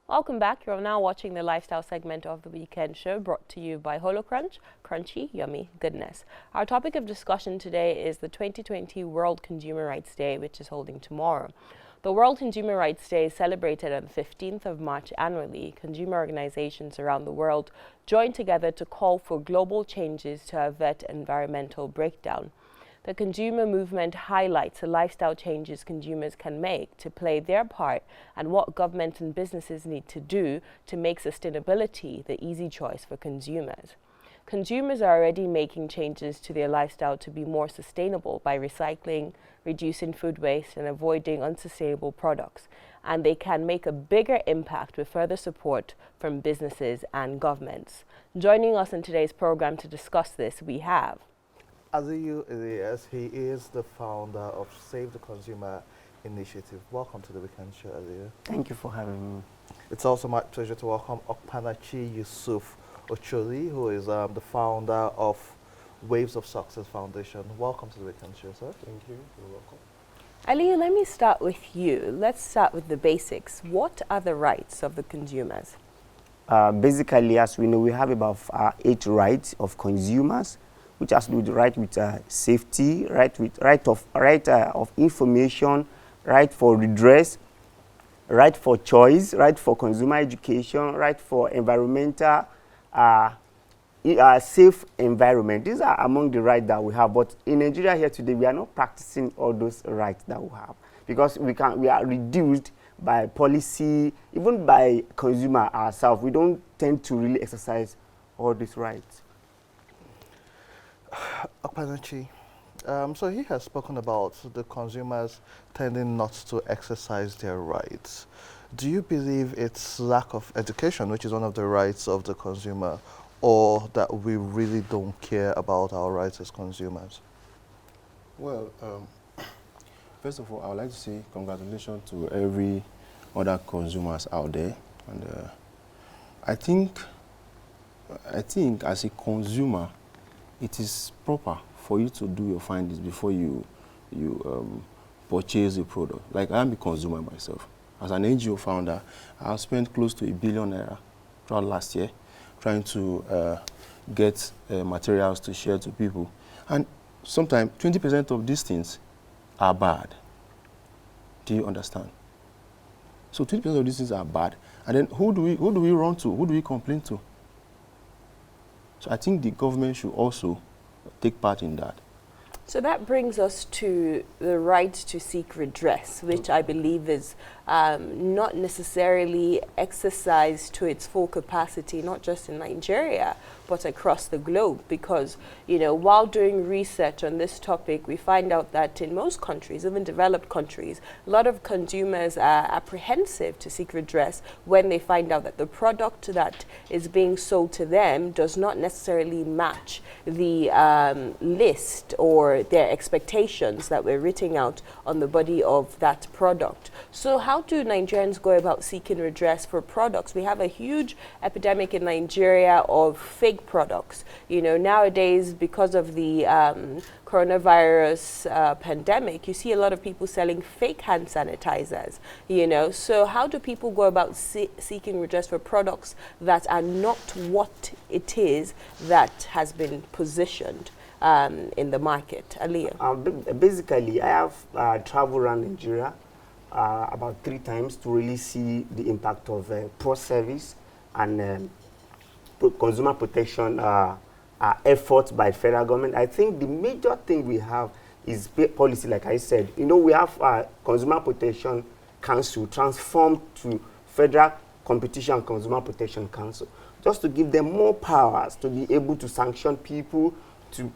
Welcome back. You're now watching the lifestyle segment of the weekend show brought to you by HoloCrunch, crunchy, yummy goodness. Our topic of discussion today is the 2020 World Consumer Rights Day, which is holding tomorrow. The World Consumer Rights Day is celebrated on the 15th of March annually. Consumer organizations around the world join together to call for global changes to avert environmental breakdown. The consumer movement highlights the lifestyle changes consumers can make to play their part and what government and businesses need to do to make sustainability the easy choice for consumers. Consumers are already making changes to their lifestyle to be more sustainable by recycling, reducing food waste, and avoiding unsustainable products. And they can make a bigger impact with further support from businesses and governments. Joining us in today's program to discuss this, we have Aliyu, Ilias, he is the founder of Save the Consumer Initiative. Welcome to the Weekend Show, Aliyu. Thank you for having me. It's also my pleasure to welcome Okpanachi Yusuf Ocholi, who is the founder of Waves of Success Foundation. Welcome to the Weekend Show, sir. Thank you. You're welcome. Aliyu, let me start with you. Let's start with the basics. What are the rights of the consumers? Basically, as we know, we have about 8 rights of consumers, which has to do with the right with safety, right of information, right for redress, right for choice, right for consumer education, right for environmental, safe environment. These are among the rights that we have. But in Nigeria here today, we are not practicing all those rights that we have because we are reduced by policy, even by consumer ourselves. We don't tend to really exercise all these rights. Okpanachi, so he has spoken about the consumers tending not to exercise their rights. Do you believe it's lack of education, which is one of the rights of the consumer, or that we really don't care about our rights as consumers? Well, first of all, I would like to say congratulations to every other consumers out there. And I think as a consumer, it is proper for you to do your findings before you purchase a product. Like I am a consumer myself. As an NGO founder, I have spent close to ₦1 billion throughout last year trying to get materials to share to people. And sometimes 20% of these things are bad. Do you understand? So 20% of these things are bad. And then who do we run to? Who do we complain to? So I think the government should also take part in that. So that brings us to the right to seek redress, which I believe is not necessarily exercised to its full capacity, not just in Nigeria, but across the globe. Because, you know, while doing research on this topic, we find out that in most countries, even developed countries, a lot of consumers are apprehensive to seek redress when they find out that the product that is being sold to them does not necessarily match the list or their expectations that were written out on the body of that product. So how do Nigerians go about seeking redress for products? We have a huge epidemic in Nigeria of fake products. You know, nowadays, because of the coronavirus pandemic, you see a lot of people selling fake hand sanitizers, you know. So how do people go about seeking redress for products that are not what it is that has been positioned in the market? Aliyu. Basically, I have traveled around Nigeria about 3 times to really see the impact of poor service and consumer protection efforts by federal government. I think the major thing we have is policy, like I said. You know, we have Consumer Protection Council transformed to Federal Competition and Consumer Protection Council, just to give them more powers to be able to sanction people, to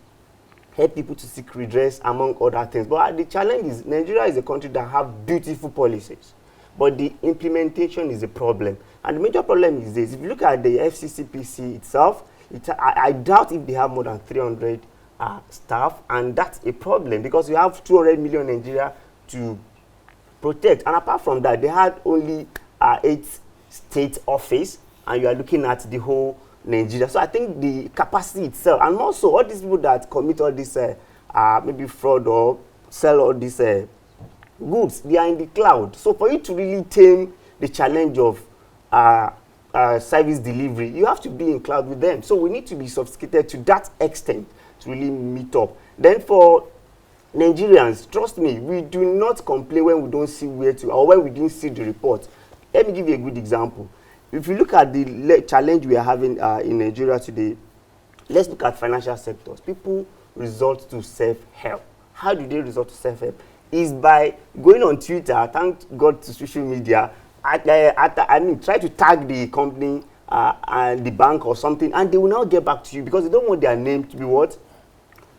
help people to seek redress, among other things. But the challenge is Nigeria is a country that have beautiful policies, but the implementation is a problem. And the major problem is this: if you look at the FCCPC itself, I doubt if they have more than 300 staff, and that's a problem because you have 200 million Nigeria to protect. And apart from that, they had only 8 state office, and you are looking at the whole Nigeria. So I think the capacity itself, and also all these people that commit all this maybe fraud or sell all these goods, they are in the cloud. So for you to really tame the challenge of service delivery, you have to be in cloud with them. So we need to be sophisticated to that extent to really meet up. Then for Nigerians, trust me, we do not complain when we don't see where to, or when we didn't see the report. Let me give you a good example. If you look at the challenge we are having in Nigeria today, let's look at financial sectors. People resort to self-help. How do they resort to self-help? Is by going on Twitter, thank God to social media, try to tag the company and the bank or something, and they will now get back to you because they don't want their name to be what?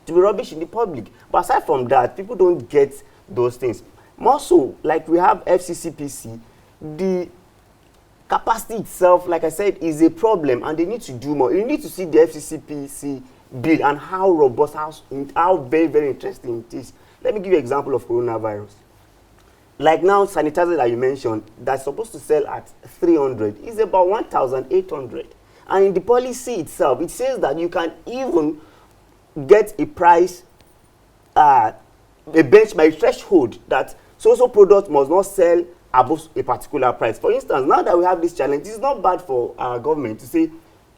To be rubbish in the public. But aside from that, people don't get those things. More so, like we have FCCPC, the capacity itself, like I said, is a problem, and they need to do more. You need to see the FCCPC bill and how robust, how very, very interesting it is. Let me give you an example of coronavirus. Like now, sanitizer that you mentioned, that's supposed to sell at 300 is about 1,800. And in the policy itself, it says that you can even get a price, a benchmark threshold that so product must not sell above a particular price. For instance, now that we have this challenge, it's not bad for our government to say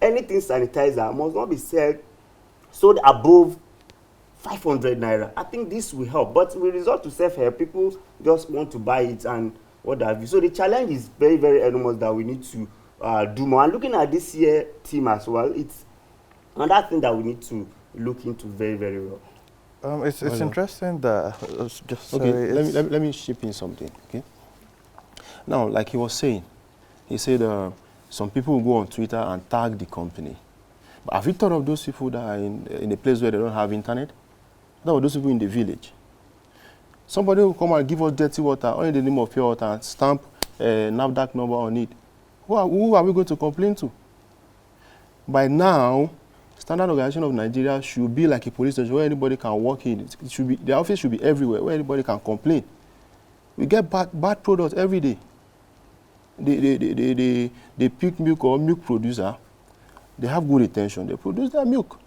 anything sanitizer must not be sold above 500 naira. I think this will help, but we resort to self-help. People just want to buy it and what have you. So the challenge is very, very enormous that we need to do more. And looking at this year team as well, it's another thing that we need to look into very, very well. It's interesting that let me chip in something. Okay. Now, like he was saying, he said some people will go on Twitter and tag the company. But have you thought of those people that are in a place where they don't have internet? That were those people in the village. Somebody will come and give us dirty water, only the name of pure water, and stamp a NAFDAC number on it. Who are we going to complain to? By now, Standard Organization of Nigeria should be like a police station where anybody can walk in. It should be, the office should be everywhere, where anybody can complain. We get bad products every day. They pick milk or milk producer, they have good intention, they produce their milk.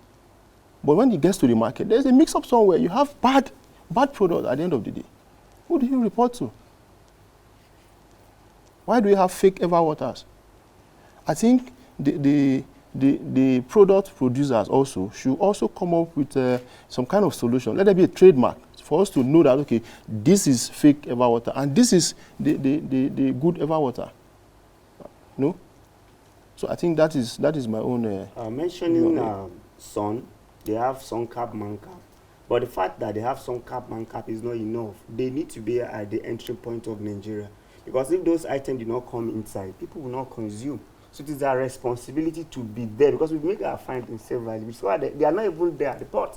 But when it gets to the market, there's a mix-up somewhere. You have bad products at the end of the day. Who do you report to? Why do we have fake Ever Waters? I think the product producers also should also come up with some kind of solution. Let there be a trademark for us to know that, okay, this is fake Ever Water and this is the good Ever Water. No? So I think that is my own... mentioning Sun, they have Sun Cap, Man Cap. But the fact that they have Sun Cap, Man Cap is not enough. They need to be at the entry point of Nigeria. Because if those items do not come inside, people will not consume. So it is our responsibility to be there because we make our findings severally. So they are not even there at the port,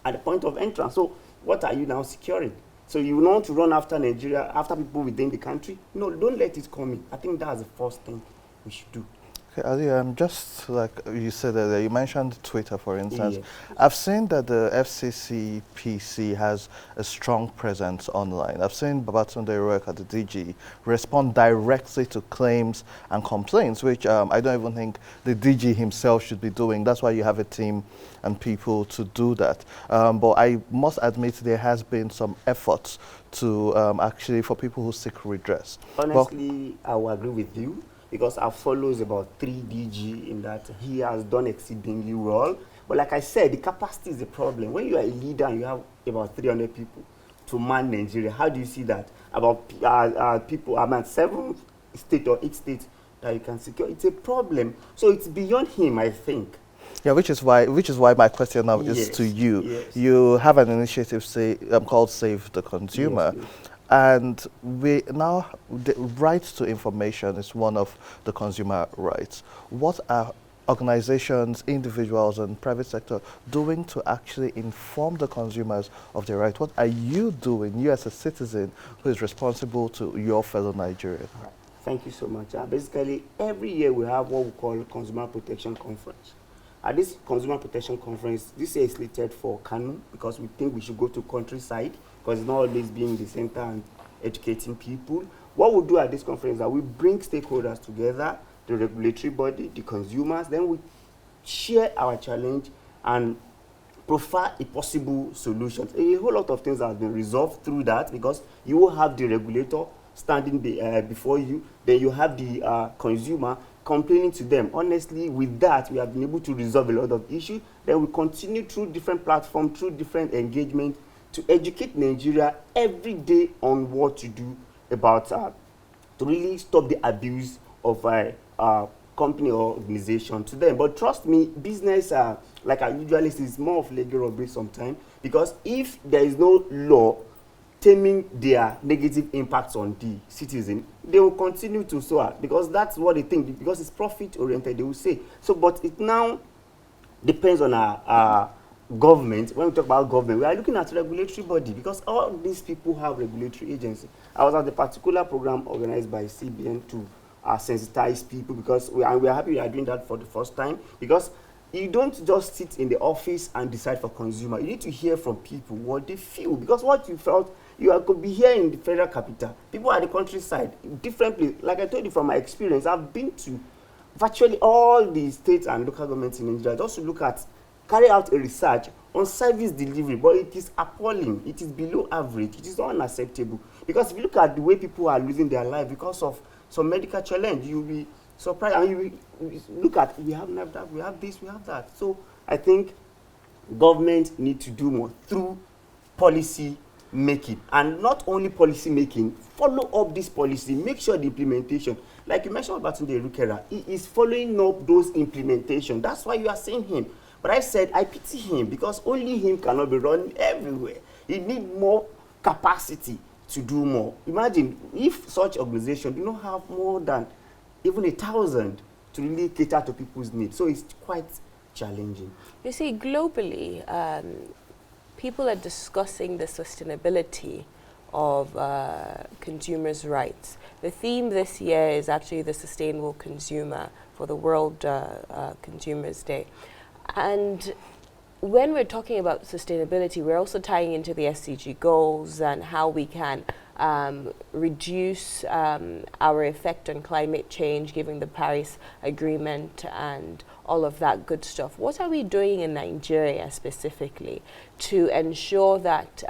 at the point of entrance. So what are you now securing? So you want to run after Nigeria, after people within the country? No, don't let it come in. I think that's the first thing we should do. Okay, Ali, just like you said earlier, you mentioned Twitter, for instance. Yes. I've seen that the FCCPC has a strong presence online. I've seen Babatunde Roek at the DG respond directly to claims and complaints, which I don't even think the DG himself should be doing. That's why you have a team and people to do that. But I must admit there has been some efforts to actually, for people who seek redress. Honestly, I will agree with you. Because I follows about 3 DG in that he has done exceedingly well. But like I said, the capacity is the problem. When you are a leader and you have about 300 people to man Nigeria, how do you see that? About people, 7 states or 8 states that you can secure. It's a problem. So it's beyond him, I think. Yeah, which is why my question now is to you. Yes. You have an initiative called Save the Consumer. Yes. And we now, the right to information is one of the consumer rights. What are organizations, individuals, and private sector doing to actually inform the consumers of their right? What are you doing, you as a citizen who is responsible to your fellow Nigerians? Right. Thank you so much. Basically, every year we have what we call Consumer Protection Conference. At this Consumer Protection Conference, this year is slated for Kano because we think we should go to countryside because it's not always being the center and educating people. What we do at this conference is that we bring stakeholders together, the regulatory body, the consumers, then we share our challenge and profile a possible solution. A whole lot of things have been resolved through that because you will have the regulator standing before you. Then you have the consumer complaining to them. Honestly, with that, we have been able to resolve a lot of issues. Then we continue through different platforms, through different engagement to educate Nigeria every day on what to do about to really stop the abuse of company or organization to them. But trust me, business, like I usually say, is more of legal robbery sometimes, because if there is no law taming their negative impacts on the citizen, they will continue to soar, because that's what they think, because it's profit oriented, they will say. So, but it now depends on our government. When we talk about government, we are looking at regulatory body, because all these people have regulatory agency. I was at the particular program organized by CBN to sensitize people, because we are happy we are doing that for the first time, because you don't just sit in the office and decide for consumer. You need to hear from people what they feel, because what you felt, could be here in the federal capital. People at the countryside, differently. Like I told you from my experience, I've been to virtually all the states and local governments in Nigeria just to carry out a research on service delivery, but it is appalling. It is below average. It is unacceptable. Because if you look at the way people are losing their life because of some medical challenge, you'll be surprised. And you look at, we have NAFDAC, we have this, we have that. So I think government need to do more through policy making, and not only policy making, follow up this policy, make sure the implementation, like you mentioned about the Rukera, he is following up those implementation. That's why you are seeing him. But I said I pity him, because only him cannot be running everywhere. He needs more capacity to do more. Imagine if such organization do not have more than even 1,000 to really cater to people's needs. So it's quite challenging. You see, globally, people are discussing the sustainability of consumers' rights. The theme this year is actually the sustainable consumer for the World Consumers Day. And when we're talking about sustainability, we're also tying into the SDG goals and how we can reduce our effect on climate change, given the Paris Agreement and all of that good stuff. What are we doing in Nigeria specifically to ensure that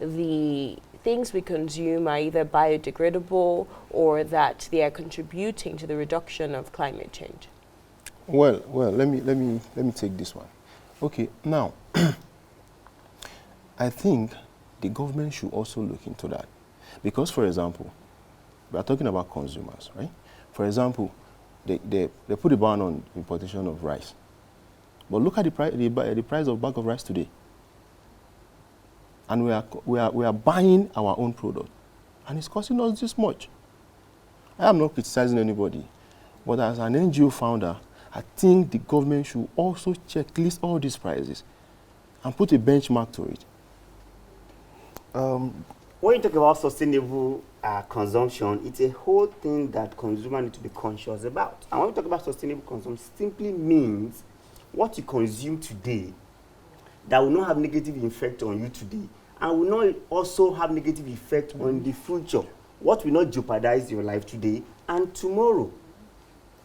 the things we consume are either biodegradable or that they are contributing to the reduction of climate change? Well, let me take this one. Okay, now I think the government should also look into that, because, for example, we are talking about consumers, right? For example, they put a ban on importation of rice, but look at the price of a bag of rice today, and we are buying our own product, and it's costing us this much. I am not criticizing anybody, but as an NGO founder, I think the government should also checklist all these prices and put a benchmark to it. When you talk about sustainable consumption, it's a whole thing that consumers need to be conscious about. And when we talk about sustainable consumption, simply means what you consume today that will not have negative effect on you today, and will not also have negative effect on the future. What will not jeopardize your life today and tomorrow.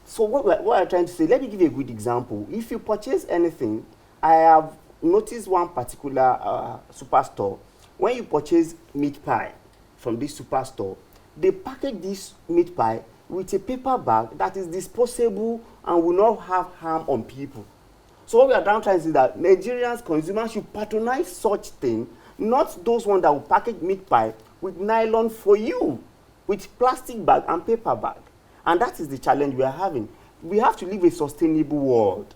So what I'm trying to say, let me give you a good example. If you purchase anything, I have noticed one particular superstore. When you purchase meat pie from this superstore, they package this meat pie with a paper bag that is disposable and will not have harm on people. So what we are trying to say is that Nigerians, consumers should patronize such thing, not those ones that will package meat pie with nylon for you, with plastic bag and paper bag. And that is the challenge we are having. We have to live a sustainable world,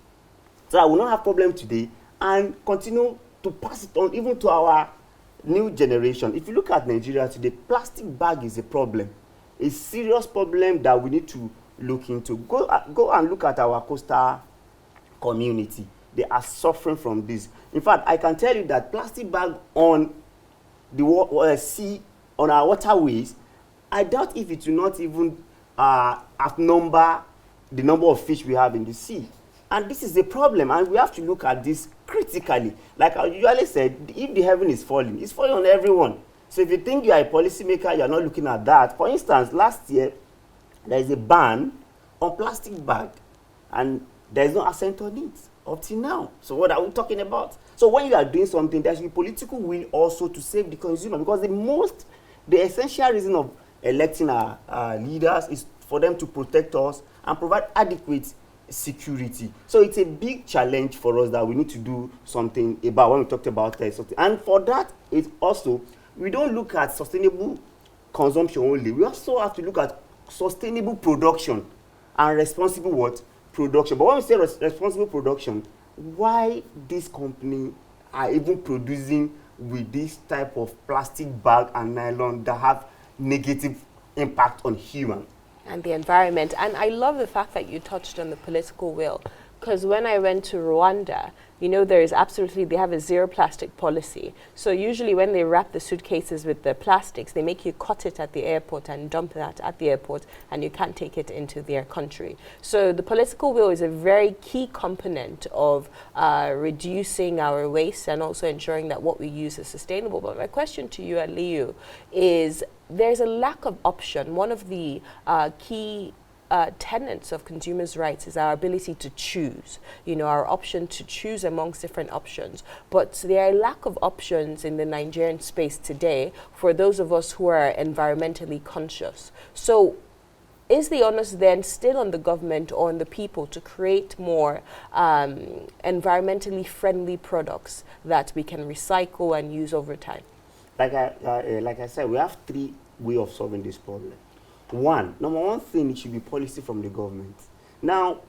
so I will not have problem today and continue to pass it on even to our new generation. If you look at Nigeria today, plastic bag is a problem, a serious problem that we need to look into. Go and look at our coastal community. They are suffering from this. In fact, I can tell you that plastic bag on the sea, on our waterways, I doubt if it will not even outnumber the number of fish we have in the sea. And this is a problem, and we have to look at this critically. Like I usually said, if the heaven is falling, it's falling on everyone. So if you think you are a policymaker, you are not looking at that. For instance, last year, there is a ban on plastic bag, and there is no assent on it up till now. So what are we talking about? So when you are doing something, there should be political will also to save the consumer, because the essential reason of electing our leaders is for them to protect us and provide adequate security. So it's a big challenge for us that we need to do something about when we talked about something. And for that, it's also, we don't look at sustainable consumption only. We also have to look at sustainable production and responsible what? Production. But when we say responsible production, why this company are even producing with this type of plastic bag and nylon that have negative impact on human and the environment. And I love the fact that you touched on the political will, because when I went to Rwanda, you know, there is absolutely, they have a zero plastic policy. So usually when they wrap the suitcases with the plastics, they make you cut it at the airport and dump that at the airport, and you can't take it into their country. So the political will is a very key component of reducing our waste and also ensuring that what we use is sustainable. But my question to you, Aliyu, is there's a lack of option. One of the key tenets of consumers' rights is our ability to choose, you know, our option to choose amongst different options. But there are a lack of options in the Nigerian space today for those of us who are environmentally conscious. So is the onus then still on the government or on the people to create more environmentally friendly products that we can recycle and use over time? Like I said, we have three ways of solving this problem. Number one thing, it should be policy from the government. Now,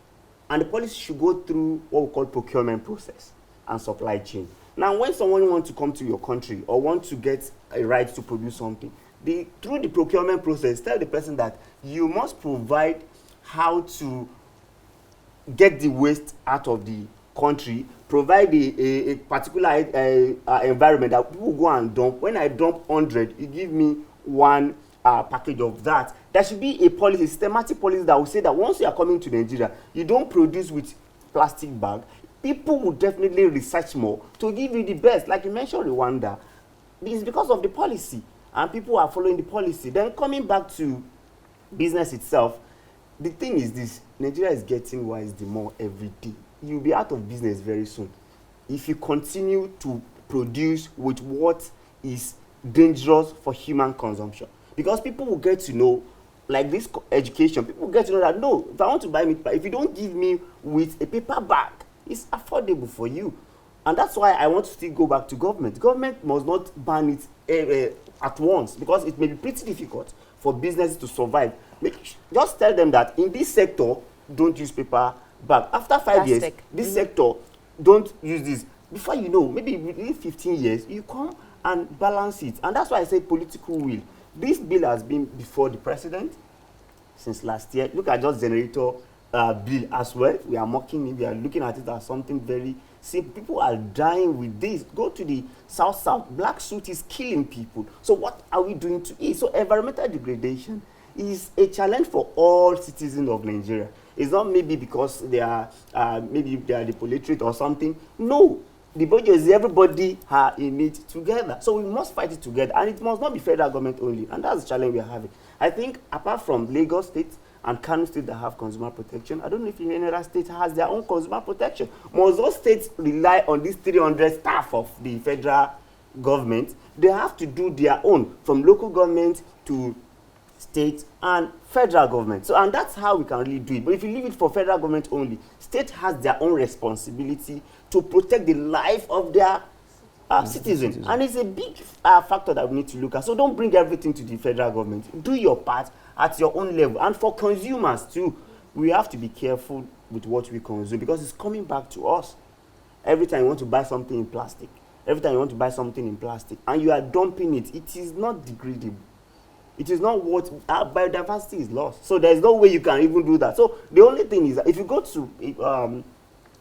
and the policy should go through what we call procurement process and supply chain. Now, when someone wants to come to your country or want to get a right to produce something, through the procurement process, tell the person that you must provide how to get the waste out of the country, provide a particular environment that people go and dump. When I dump 100, you give me one package of that. There should be a policy, systematic policy that will say that once you are coming to Nigeria, you don't produce with plastic bag. People will definitely research more to give you the best. Like you mentioned Rwanda, it's because of the policy, and people are following the policy. Then coming back to business itself, the thing is this: Nigeria is getting wise the more every day. You'll be out of business very soon if you continue to produce with what is dangerous for human consumption. Because people will get to know, like this education, people will get to know that, no, if I want to buy meat pie, if you don't give me with a paper bag, it's affordable for you. And that's why I want to still go back to government. Government must not ban it at once, because it may be pretty difficult for businesses to survive. Just tell them that in this sector, don't use paper bag. After 5 years, this sector, don't use this. Before you know, maybe within 15 years, you come and balance it. And that's why I say political will. This bill has been before the president since last year. Look at just generator bill as well. We are mocking it. We are looking at it as something very simple. People are dying with this. Go to the south. Black soot is killing people. So what are we doing to it? So environmental degradation is a challenge for all citizens of Nigeria. It's not maybe because they are maybe they are the illiterate or something. No. The budget is everybody are in it together. So we must fight it together. And it must not be federal government only. And that's the challenge we are having. I think apart from Lagos State and Kano State that have consumer protection, I don't know if any other state has their own consumer protection. Most those states rely on these 300 staff of the federal government. They have to do their own, from local government to state and federal government. So, and that's how we can really do it. But if you leave it for federal government only, state has their own responsibility to protect the life of their citizens. And it's a big factor that we need to look at. So don't bring everything to the federal government. Do your part at your own level. And for consumers too, we have to be careful with what we consume, because it's coming back to us. Every time you want to buy something in plastic, and you are dumping it, it is not degradable. It is not what biodiversity is lost. So there's no way you can even do that. So the only thing is that if you go to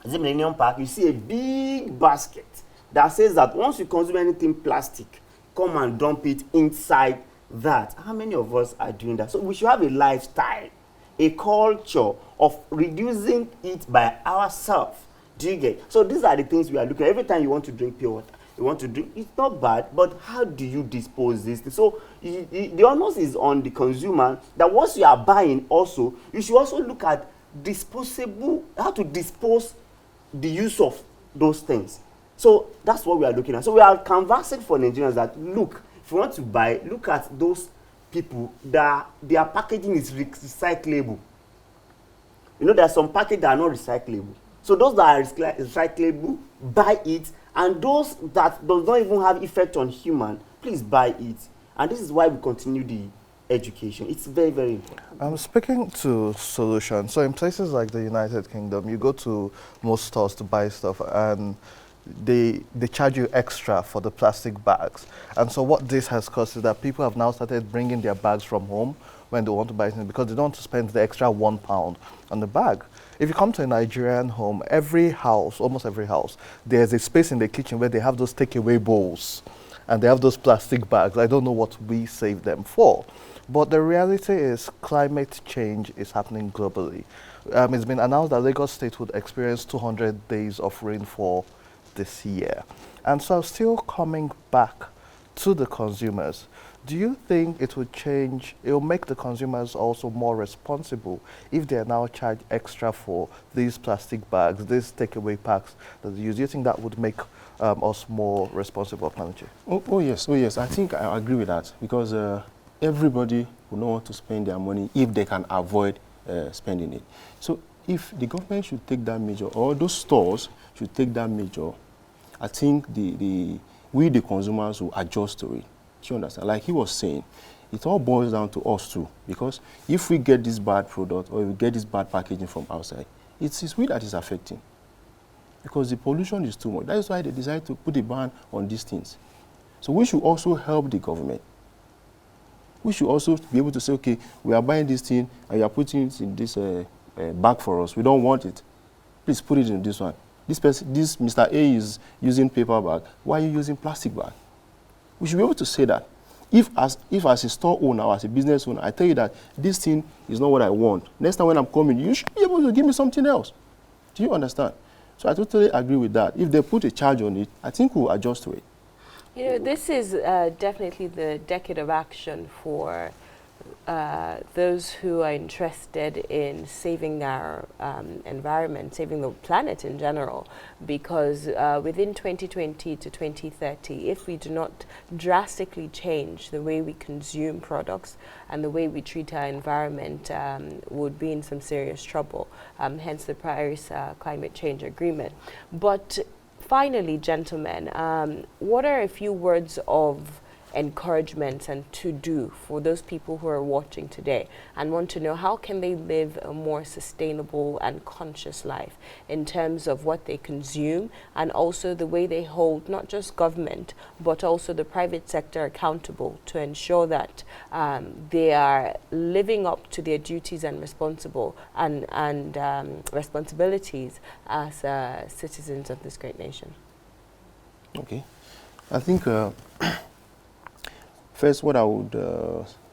the Millennium Park, you see a big basket that says that once you consume anything plastic, come and dump it inside that. How many of us are doing that? So we should have a lifestyle, a culture of reducing it by ourselves. Do you get? So these are the things we are looking at. Every time you want to drink pure water, you want to drink, it's not bad, but how do you dispose this? So the onus is on the consumer that once you are buying also, you should also look at how to dispose the use of those things. So that's what we are looking at. So we are canvassing for Nigerians that, look, if you want to buy, look at those people that their packaging is recyclable. You know, there are some packages that are not recyclable. So those that are recyclable, buy it, and those that does not even have effect on human, please buy it. And this is why we continue the education. It's very, very important. Speaking to solutions, so in places like the United Kingdom, you go to most stores to buy stuff and they charge you extra for the plastic bags. And so what this has caused is that people have now started bringing their bags from home when they want to buy something because they don't want to spend the extra £1 on the bag. If you come to a Nigerian home, every house, almost every house, there's a space in the kitchen where they have those takeaway bowls and they have those plastic bags. I don't know what we save them for. But the reality is climate change is happening globally. It's been announced that Lagos State would experience 200 days of rainfall this year. And so still coming back to the consumers, do you think it would change, it will make the consumers also more responsible if they are now charged extra for these plastic bags, these takeaway packs that they use? Do you think that would make us more responsible, Okpanachi? Oh yes. I think I agree with that because everybody will not want to spend their money if they can avoid spending it. So if the government should take that measure, or those stores should take that measure, I think we the consumers will adjust to it. Do you understand? Like he was saying, it all boils down to us too. Because if we get this bad product or we get this bad packaging from outside, it's we that is affecting. Because the pollution is too much. That is why they decided to put a ban on these things. So we should also help the government. We should also be able to say, okay, we are buying this thing and you are putting it in this bag for us. We don't want it. Please put it in this one. This Mr. A is using paper bag. Why are you using plastic bag? We should be able to say that. If as a store owner or as a business owner, I tell you that this thing is not what I want. Next time when I'm coming, you should be able to give me something else. Do you understand? So I totally agree with that. If they put a charge on it, I think we'll adjust to it. You know, this is definitely the decade of action for those who are interested in saving our environment, saving the planet in general, because within 2020 to 2030, if we do not drastically change the way we consume products and the way we treat our environment, would be in some serious trouble, hence the Paris Climate Change Agreement. But finally, gentlemen, what are a few words of encouragement and to do for those people who are watching today and want to know how can they live a more sustainable and conscious life in terms of what they consume and also the way they hold not just government but also the private sector accountable to ensure that they are living up to their duties and responsibilities as citizens of this great nation. Okay, I think first, what I would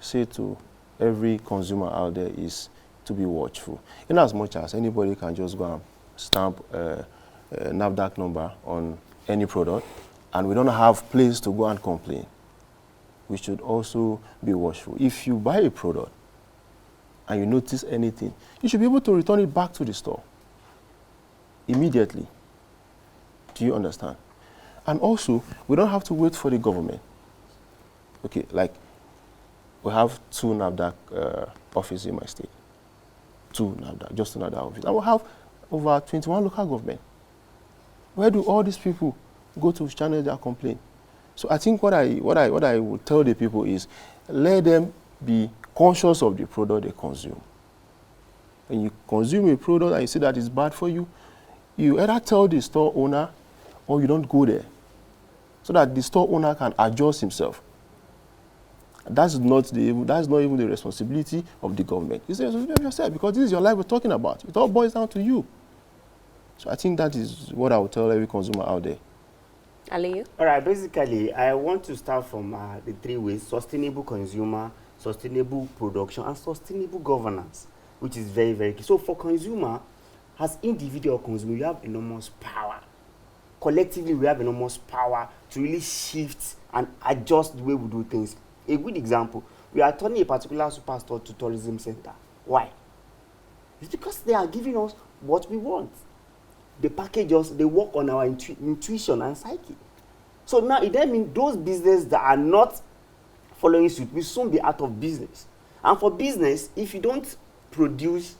say to every consumer out there is to be watchful. In as much as anybody can just go and stamp a NAFDAC number on any product, and we don't have place to go and complain, we should also be watchful. If you buy a product and you notice anything, you should be able to return it back to the store immediately. Do you understand? And also, we don't have to wait for the government. Okay, like we have 2 NAFDAC offices in my state. 2 NAFDAC, just another office. And we have over 21 local government. Where do all these people go to channel their complaint? So I think what I would tell the people is let them be conscious of the product they consume. When you consume a product and you see that it's bad for you, you either tell the store owner or you don't go there, so that the store owner can adjust himself. That's not even the responsibility of the government. It's the responsibility of yourself, because this is your life we're talking about. It all boils down to you. So I think that is what I would tell every consumer out there. Aliyu? All right, basically, I want to start from the 3 ways: sustainable consumer, sustainable production, and sustainable governance, which is very, very key. So for consumer, as individual consumer, we have enormous power. Collectively, we have enormous power to really shift and adjust the way we do things. A good example, we are turning a particular superstore to tourism center. Why? It's because they are giving us what we want. They package us, they work on our intuition and psyche. So now it then means those businesses that are not following suit, will soon be out of business. And for business, if you don't produce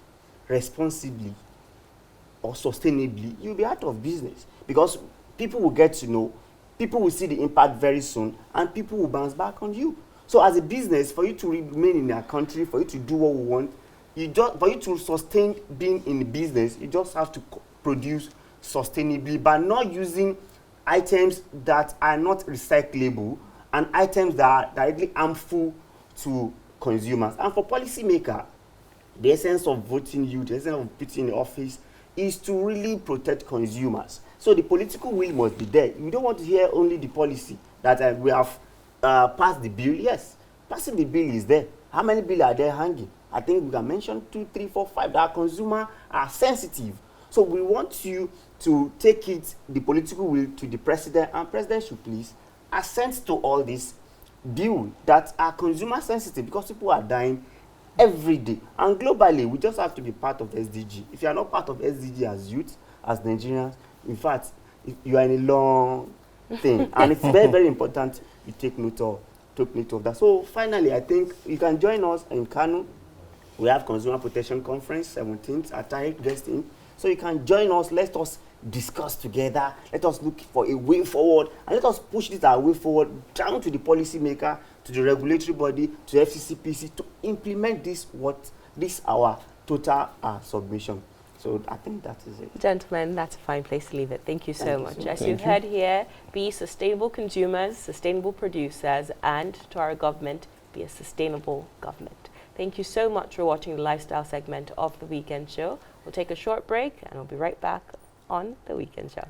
responsibly or sustainably, you'll be out of business, because people will get to know, people will see the impact very soon, and people will bounce back on you. So as a business, for you to remain in our country, for you to do what we want, for you to sustain being in the business, you just have to produce sustainably by not using items that are not recyclable and items that are directly harmful to consumers. And for policymakers, the essence of voting you, the essence of putting in the office, is to really protect consumers. So the political will must be there. You don't want to hear only the policy that we have passed the bill. Yes, passing the bill is there. How many bills are there hanging? I think we can mention 2, 3, 4, 5 that consumers are sensitive. So we want you to take it, the political will, to the president, and president should please assent to all these bills that are consumer sensitive, because people are dying every day. And globally, we just have to be part of SDG. If you are not part of SDG as youth, as Nigerians, in fact, you are in a long thing. And it's very, very important you take note of that. So finally, I think you can join us in Kano. We have Consumer Protection Conference, 17th, at Tahir guest in. So you can join us. Let us discuss together. Let us look for a way forward, and let us push this our way forward down to the policymaker, to the regulatory body, to FCCPC, to implement this our total submission. So I think that is it. Gentlemen, that's a fine place to leave it. Thank you so much. As Thank you've heard here, be sustainable consumers, sustainable producers, and to our government, be a sustainable government. Thank you so much for watching the lifestyle segment of The Weekend Show. We'll take a short break and we'll be right back on The Weekend Show.